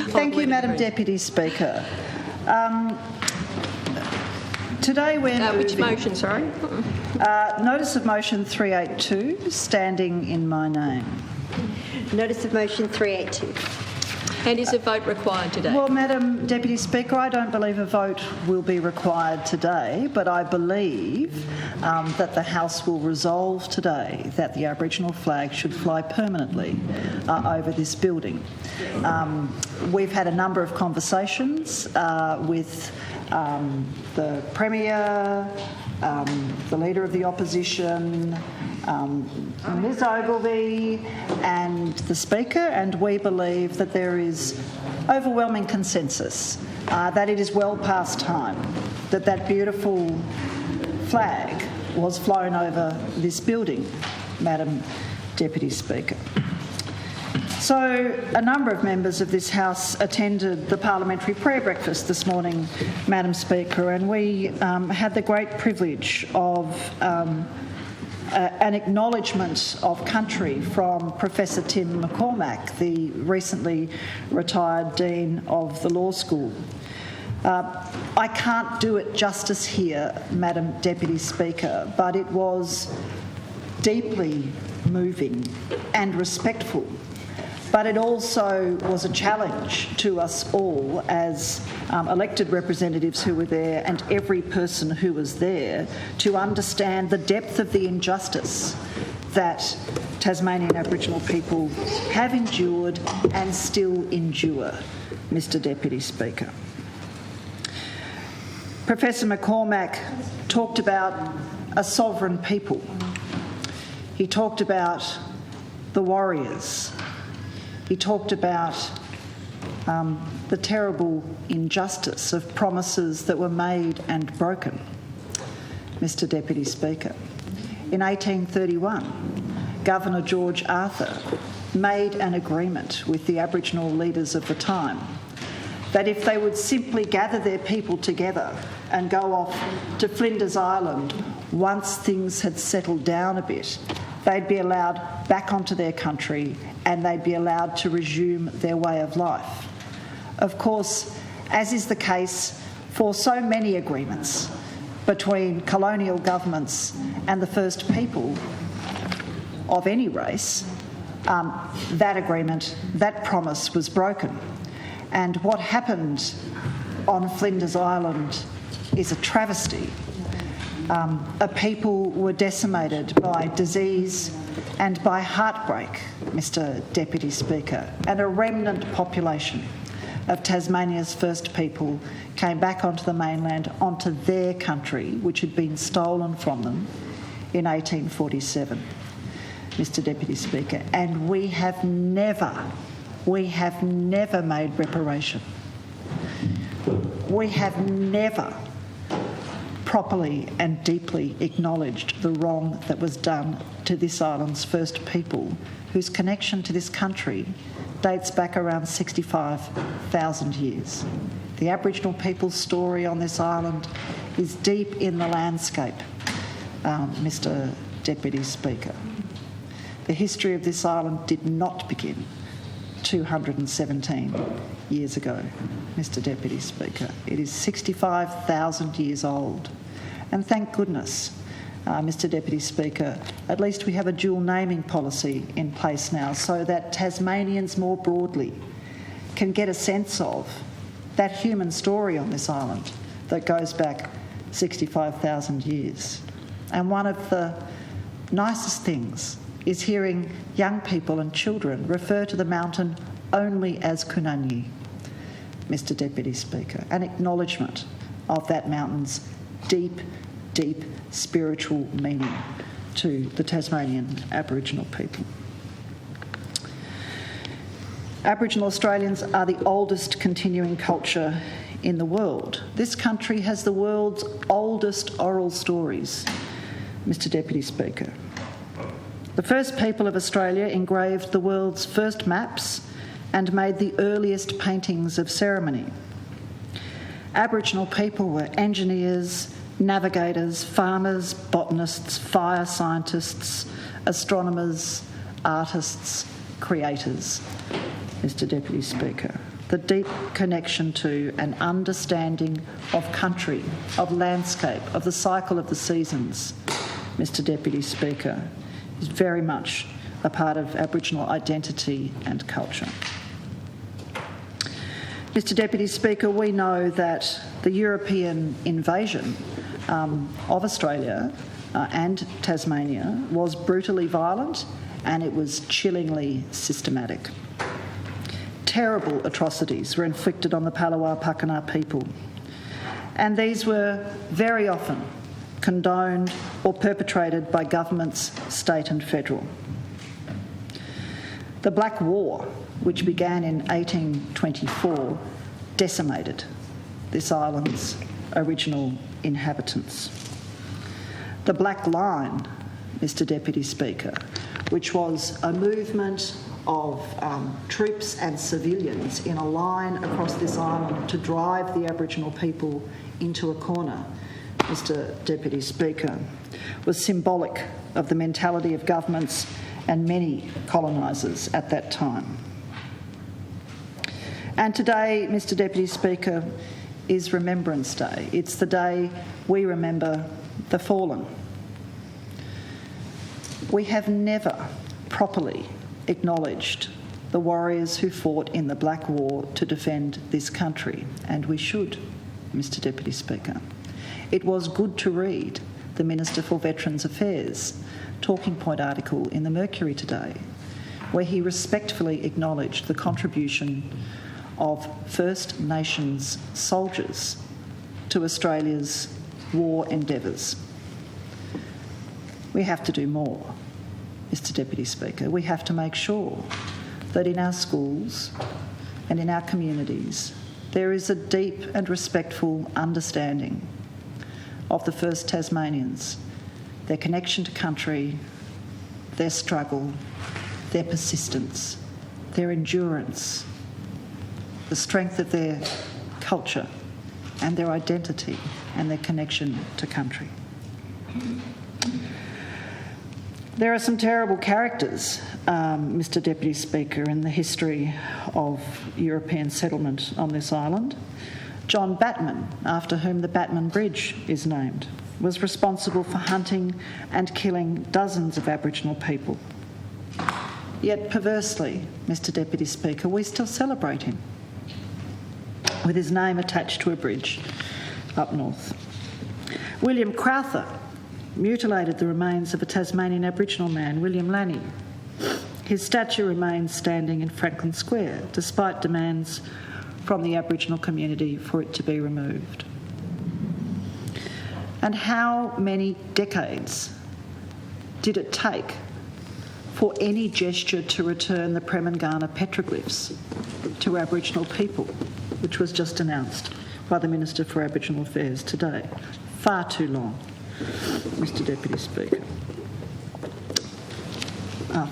Thank you, Madam Deputy Speaker. Today we're moving... Which motion, sorry? Notice of Motion 382, standing in my name. Notice of Motion 382. And is a vote required today? Well, Madam Deputy Speaker, I don't believe a vote will be required today, but I believe that the House will resolve today that the Aboriginal flag should fly permanently over this building. We've had a number of conversations with the Premier, the Leader of the Opposition, Ms Ogilvie and the Speaker, and we believe that there is overwhelming consensus that it is well past time that that beautiful flag was flown over this building, Madam Deputy Speaker. So a number of members of this House attended the parliamentary prayer breakfast this morning, Madam Speaker, and we had the great privilege of an acknowledgement of country from Professor Tim McCormack, the recently retired Dean of the Law School. I can't do it justice here, Madam Deputy Speaker, but it was deeply moving and respectful. But it also was a challenge to us all as elected representatives who were there and every person who was there to understand the depth of the injustice that Tasmanian Aboriginal people have endured and still endure, Mr Deputy Speaker. Professor McCormack talked about a sovereign people. He talked about the warriors. He talked about the terrible injustice of promises that were made and broken, Mr Deputy Speaker. In 1831, Governor George Arthur made an agreement with the Aboriginal leaders of the time that if they would simply gather their people together and go off to Flinders Island once things had settled down a bit, they'd be allowed back onto their country and they'd be allowed to resume their way of life. Of course, as is the case for so many agreements between colonial governments and the first people of any race, that agreement, that promise was broken. And what happened on Flinders Island is a travesty. A people were decimated by disease and by heartbreak, Mr Deputy Speaker, and a remnant population of Tasmania's first people came back onto the mainland, onto their country, which had been stolen from them in 1847, Mr Deputy Speaker, and we have never made reparation. We have never properly and deeply acknowledged the wrong that was done to this island's first people, whose connection to this country dates back around 65,000 years. The Aboriginal people's story on this island is deep in the landscape, Mr Deputy Speaker. The history of this island did not begin 217 years ago, Mr Deputy Speaker. It is 65,000 years old. And thank goodness, Mr Deputy Speaker, at least we have a dual naming policy in place now so that Tasmanians more broadly can get a sense of that human story on this island that goes back 65,000 years. And one of the nicest things is hearing young people and children refer to the mountain only as Kunanyi, Mr Deputy Speaker, an acknowledgement of that mountain's deep, deep spiritual meaning to the Tasmanian Aboriginal people. Aboriginal Australians are the oldest continuing culture in the world. This country has the world's oldest oral stories, Mr Deputy Speaker. The first people of Australia engraved the world's first maps and made the earliest paintings of ceremony. Aboriginal people were engineers, navigators, farmers, botanists, fire scientists, astronomers, artists, creators. Mr Deputy Speaker, the deep connection to and understanding of country, of landscape, of the cycle of the seasons, Mr Deputy Speaker, is very much a part of Aboriginal identity and culture. Mr Deputy Speaker, we know that the European invasion of Australia and Tasmania was brutally violent and it was chillingly systematic. Terrible atrocities were inflicted on the Palawa Pakana people, and these were very often condoned or perpetrated by governments, state and federal. The Black War, which began in 1824, decimated this island's original inhabitants. The Black Line, Mr Deputy Speaker, which was a movement of troops and civilians in a line across this island to drive the Aboriginal people into a corner, Mr Deputy Speaker, was symbolic of the mentality of governments and many colonisers at that time. And today, Mr Deputy Speaker, is Remembrance Day. It's the day we remember the fallen. We have never properly acknowledged the warriors who fought in the Black War to defend this country, and we should, Mr Deputy Speaker. It was good to read the Minister for Veterans Affairs talking point article in the Mercury today, where he respectfully acknowledged the contribution of First Nations soldiers to Australia's war endeavours. We have to do more, Mr Deputy Speaker. We have to make sure that in our schools and in our communities there is a deep and respectful understanding of the first Tasmanians, their connection to country, their struggle, their persistence, their endurance, the strength of their culture and their identity and their connection to country. There are some terrible characters, Mr Deputy Speaker, in the history of European settlement on this island. John Batman, after whom the Batman Bridge is named, was responsible for hunting and killing dozens of Aboriginal people. Yet perversely, Mr Deputy Speaker, we still celebrate him, with his name attached to a bridge up north. William Crowther mutilated the remains of a Tasmanian Aboriginal man, William Lanny. His statue remains standing in Franklin Square, despite demands from the Aboriginal community for it to be removed. And how many decades did it take for any gesture to return the Premingana petroglyphs to Aboriginal people, which was just announced by the Minister for Aboriginal Affairs today? Far too long, Mr Deputy Speaker.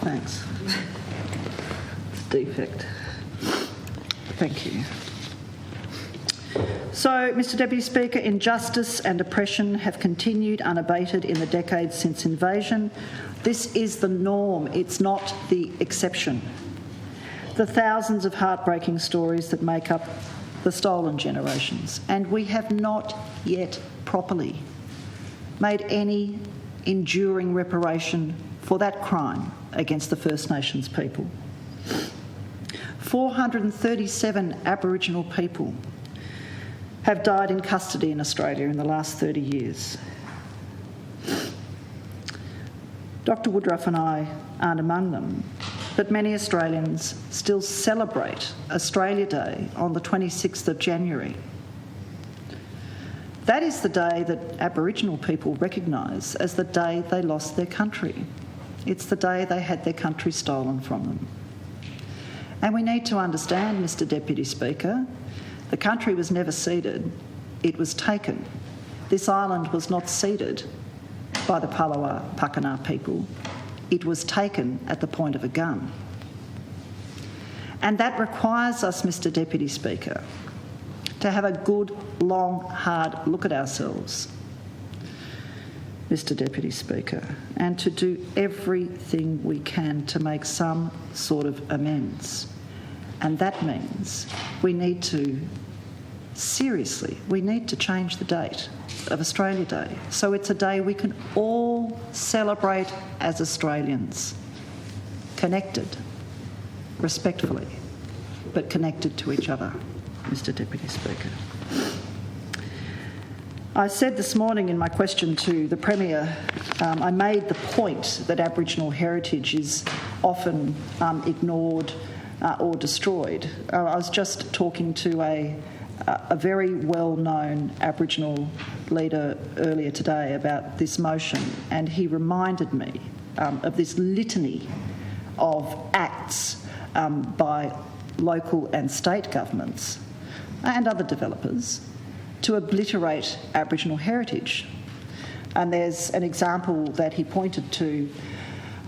Thanks. It's a defect. Thank you. So, Mr Deputy Speaker, injustice and oppression have continued unabated in the decades since invasion. This is the norm, it's not the exception. The thousands of heartbreaking stories that make up the stolen generations, and we have not yet properly made any enduring reparation for that crime against the First Nations people. 437 Aboriginal people have died in custody in Australia in the last 30 years. Dr Woodruff and I aren't among them, but many Australians still celebrate Australia Day on the 26th of January. That is the day that Aboriginal people recognise as the day they lost their country. It's the day they had their country stolen from them. And we need to understand, Mr Deputy Speaker, the country was never ceded, it was taken. This island was not ceded by the Palawa Pakana people, it was taken at the point of a gun. And that requires us, Mr Deputy Speaker, to have a good, long, hard look at ourselves, Mr Deputy Speaker, and to do everything we can to make some sort of amends. And that means we need to change the date of Australia Day. So it's a day we can all celebrate as Australians, connected, respectfully, but connected to each other, Mr. Deputy Speaker. I said this morning in my question to the Premier, I made the point that Aboriginal heritage is often ignored or destroyed. I was just talking to a very well-known Aboriginal leader earlier today about this motion, and he reminded me of this litany of acts by local and state governments and other developers to obliterate Aboriginal heritage. And there's an example that he pointed to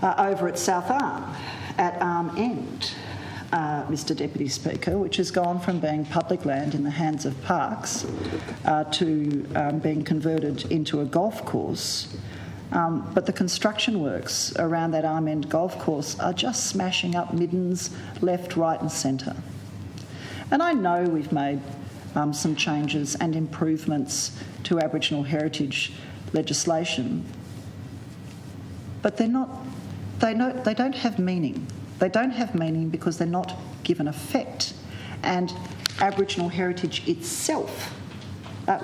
over at South Arm, at Arm End, Mr. Deputy Speaker, which has gone from being public land in the hands of parks to being converted into a golf course. But the construction works around that Arm End golf course are just smashing up middens left, right and centre. And I know we've made some changes and improvements to Aboriginal heritage legislation, but they don't have meaning. They don't have meaning because they're not given effect. And Aboriginal heritage itself,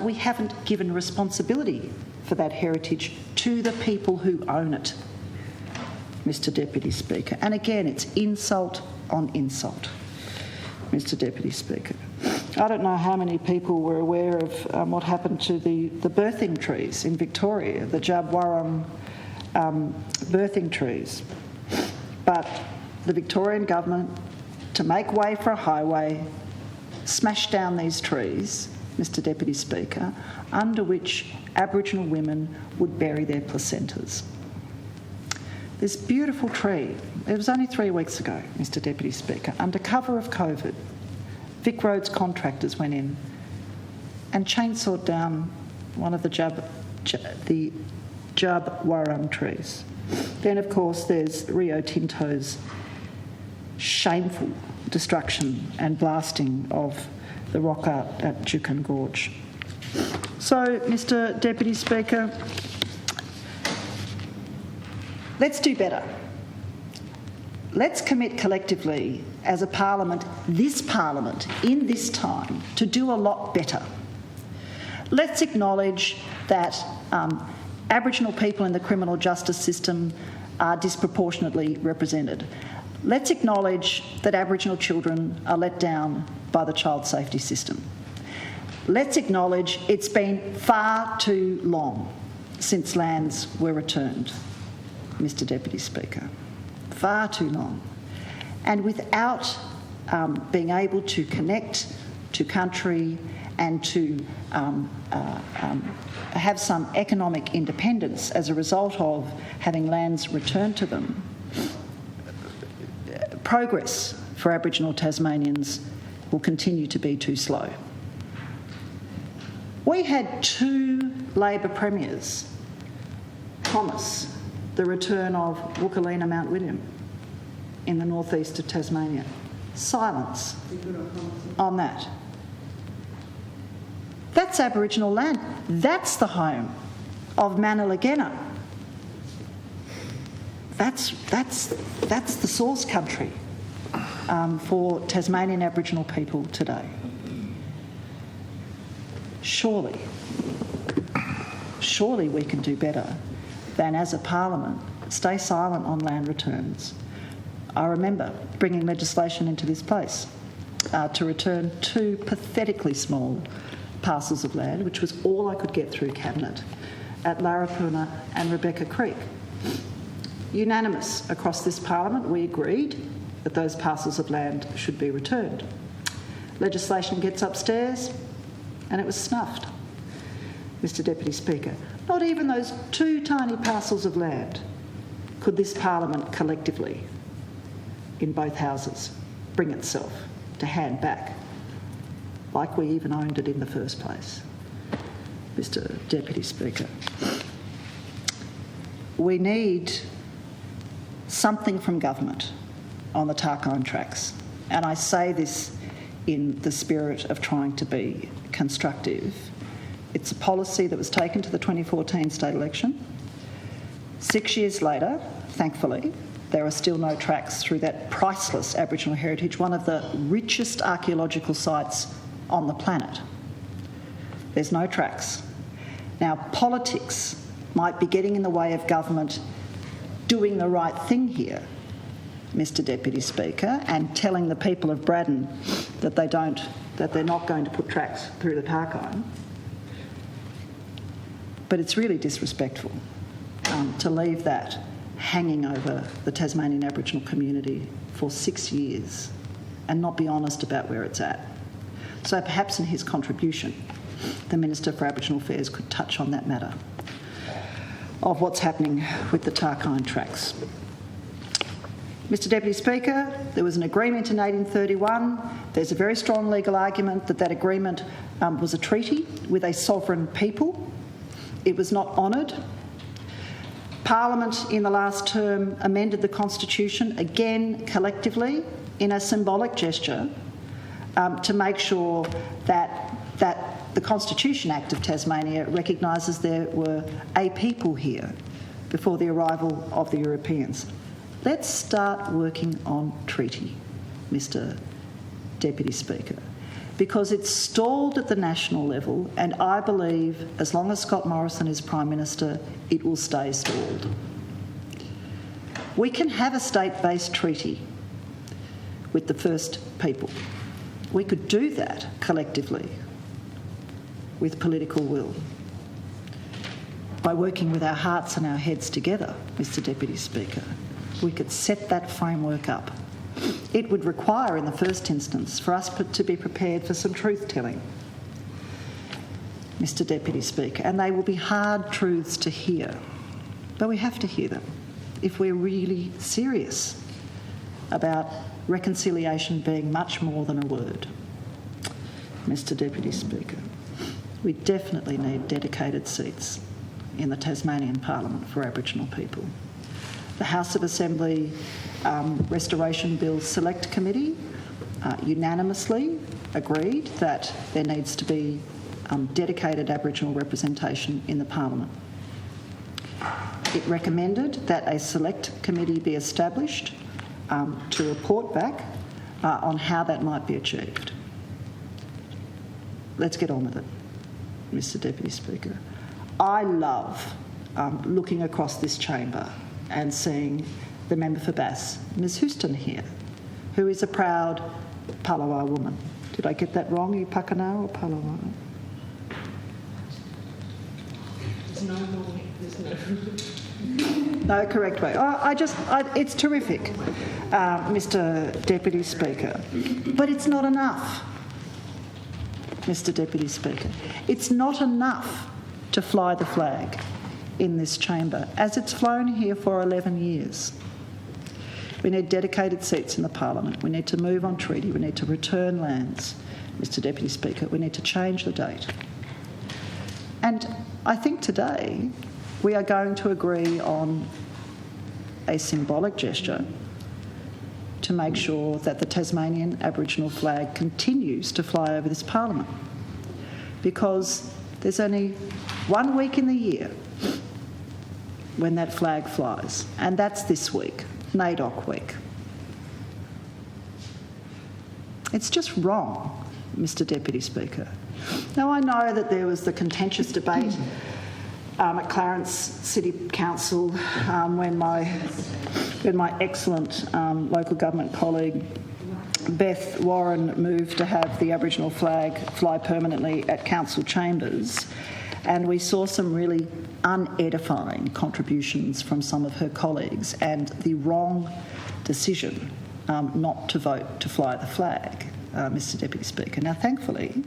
we haven't given responsibility for that heritage to the people who own it, Mr. Deputy Speaker. And again, it's insult on insult, Mr. Deputy Speaker. I don't know how many people were aware of what happened to the birthing trees in Victoria, the Jabwaram birthing trees. But the Victorian government, to make way for a highway, smashed down these trees, Mr. Deputy Speaker, under which Aboriginal women would bury their placentas. This beautiful tree, it was only 3 weeks ago, Mr. Deputy Speaker, under cover of COVID, Vic Roads contractors went in and chainsawed down one of the Jabwaram trees. Then, of course, there's Rio Tinto's shameful destruction and blasting of the rock art at Juukan Gorge. So, Mr. Deputy Speaker, let's do better. Let's commit collectively as a parliament, in this time, to do a lot better. Let's acknowledge that Aboriginal people in the criminal justice system are disproportionately represented. Let's acknowledge that Aboriginal children are let down by the child safety system. Let's acknowledge it's been far too long since lands were returned, Mr. Deputy Speaker. Far too long. And without being able to connect to country and to have some economic independence as a result of having lands returned to them, progress for Aboriginal Tasmanians will continue to be too slow. We had 2 Labor premiers promise the return of Wukalina Mount William in the northeast of Tasmania. Silence on that. That's Aboriginal land. That's the home of Manalagenna. That's the source country for Tasmanian Aboriginal people today. Surely we can do better than, as a parliament, stay silent on land returns. I remember bringing legislation into this place to return 2 pathetically small parcels of land, which was all I could get through Cabinet, at Larapuna and Rebecca Creek. Unanimous across this parliament, we agreed that those parcels of land should be returned. Legislation gets upstairs and it was snuffed, Mr. Deputy Speaker. Not even those 2 tiny parcels of land could this parliament collectively, in both houses, bring itself to hand back, like we even owned it in the first place, Mr. Deputy Speaker. We need something from government on the Tarkine tracks. and I say this in the spirit of trying to be constructive, it's a policy that was taken to the 2014 state election. 6 years later, thankfully, there are still no tracks through that priceless Aboriginal heritage, one of the richest archaeological sites on the planet. There's no tracks. Now, politics might be getting in the way of government doing the right thing here, Mr Deputy Speaker, and telling the people of Braddon that they're not going to put tracks through the Tarkine. But it's really disrespectful to leave that hanging over the Tasmanian Aboriginal community for 6 years and not be honest about where it's at. So perhaps in his contribution, the Minister for Aboriginal Affairs could touch on that matter of what's happening with the Tarkine tracks. Mr Deputy Speaker, there was an agreement in 1831. There's a very strong legal argument that that agreement was a treaty with a sovereign people. It was not honoured. Parliament in the last term amended the Constitution, again collectively, in a symbolic gesture to make sure that the Constitution Act of Tasmania recognises there were a people here before the arrival of the Europeans. Let's start working on treaty, Mr Deputy Speaker, because it's stalled at the national level, and I believe as long as Scott Morrison is Prime Minister, it will stay stalled. We can have a state-based treaty with the First People. We could do that collectively with political will by working with our hearts and our heads together, Mr Deputy Speaker. We could set that framework up. It would require, in the first instance, for us to be prepared for some truth-telling, Mr Deputy Speaker, and they will be hard truths to hear, but we have to hear them if we're really serious about reconciliation being much more than a word. Mr Deputy Speaker, we definitely need dedicated seats in the Tasmanian Parliament for Aboriginal people. The House of Assembly Restoration Bill Select Committee unanimously agreed that there needs to be dedicated Aboriginal representation in the Parliament. It recommended that a select committee be established to report back on how that might be achieved. Let's get on with it, Mr Deputy Speaker. I love looking across this chamber and seeing the member for Bass, Ms Houston here, who is a proud Palawa woman. Did I get that wrong? Are you Pakana or Palawa? No correct way. It's terrific, Mr Deputy Speaker. But it's not enough, Mr Deputy Speaker. It's not enough to fly the flag in this chamber, as it's flown here for 11 years. We need dedicated seats in the Parliament. We need to move on treaty. We need to return lands, Mr Deputy Speaker. We need to change the date. And I think today we are going to agree on a symbolic gesture to make sure that the Tasmanian Aboriginal flag continues to fly over this Parliament, because there's only 1 week in the year when that flag flies, and that's this week, NAIDOC week. It's just wrong, Mr Deputy Speaker. Now, I know that there was the contentious debate at Clarence City Council when my excellent local government colleague Beth Warren moved to have the Aboriginal flag fly permanently at council chambers, and we saw some really unedifying contributions from some of her colleagues and the wrong decision not to vote to fly the flag, Mr Deputy Speaker. Now, thankfully,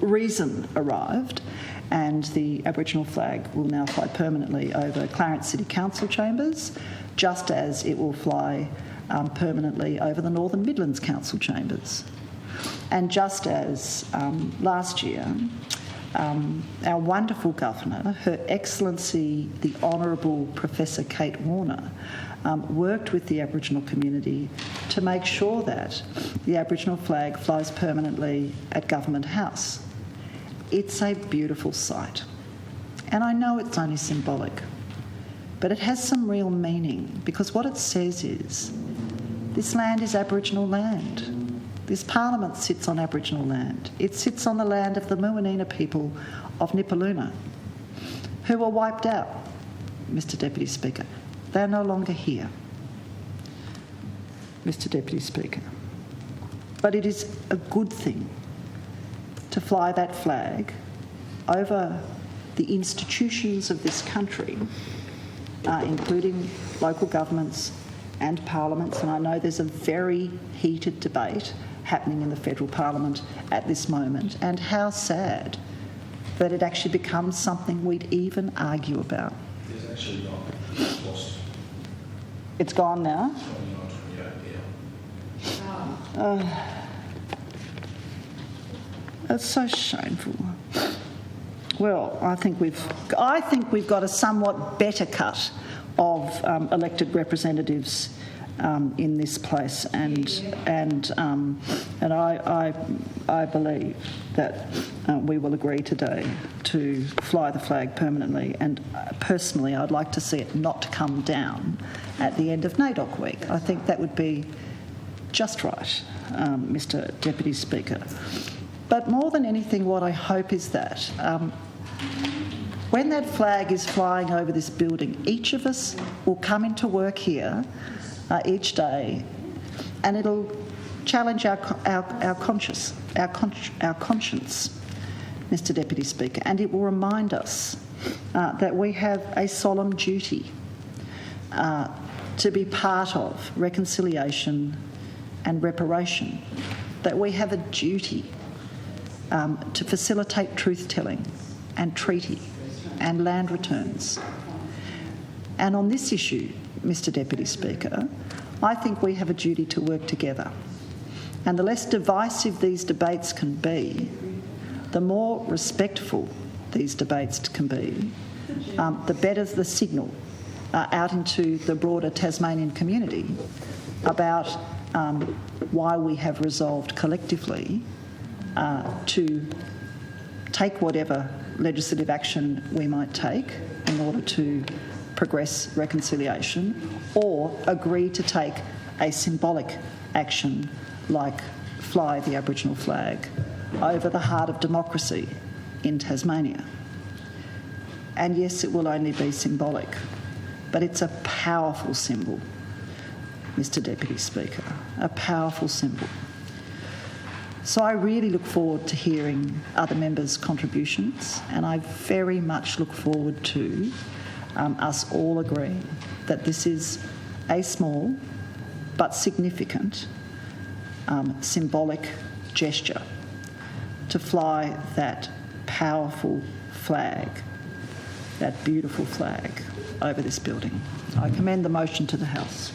reason arrived, and the Aboriginal flag will now fly permanently over Clarence City Council chambers, just as it will fly permanently over the Northern Midlands Council chambers. And just as last year, our wonderful Governor, Her Excellency the Honourable Professor Kate Warner, worked with the Aboriginal community to make sure that the Aboriginal flag flies permanently at Government House. It's a beautiful sight. And I know it's only symbolic, but it has some real meaning, because what it says is this land is Aboriginal land. This parliament sits on Aboriginal land. It sits on the land of the Muwinina people of Nipaluna, who were wiped out, Mr Deputy Speaker. They are no longer here, Mr Deputy Speaker. But it is a good thing to fly that flag over the institutions of this country, including local governments and parliaments. And I know there's a very heated debate happening in the federal parliament at this moment, and how sad that it actually becomes something we'd even argue about. It's actually not. It's lost. It's gone now? That's so shameful. Well, I think we've got a somewhat better cut of elected representatives in this place, and I believe that we will agree today to fly the flag permanently. And personally, I'd like to see it not come down at the end of NAIDOC week. I think that would be just right, Mr Deputy Speaker. But more than anything, what I hope is that when that flag is flying over this building, each of us will come into work here each day, and it'll challenge our conscience, Mr Deputy Speaker, and it will remind us that we have a solemn duty to be part of reconciliation and reparation, that we have a duty to facilitate truth-telling and treaty and land returns. And on this issue, Mr Deputy Speaker, I think we have a duty to work together. And the less divisive these debates can be, the more respectful these debates can be, the better the signal out into the broader Tasmanian community about why we have resolved collectively to take whatever legislative action we might take in order to progress reconciliation, or agree to take a symbolic action like fly the Aboriginal flag over the heart of democracy in Tasmania. And yes, it will only be symbolic, but it's a powerful symbol, Mr Deputy Speaker, a powerful symbol. So I really look forward to hearing other members' contributions, and I very much look forward to us all agreeing that this is a small but significant symbolic gesture to fly that powerful flag, that beautiful flag, over this building. I commend the motion to the House.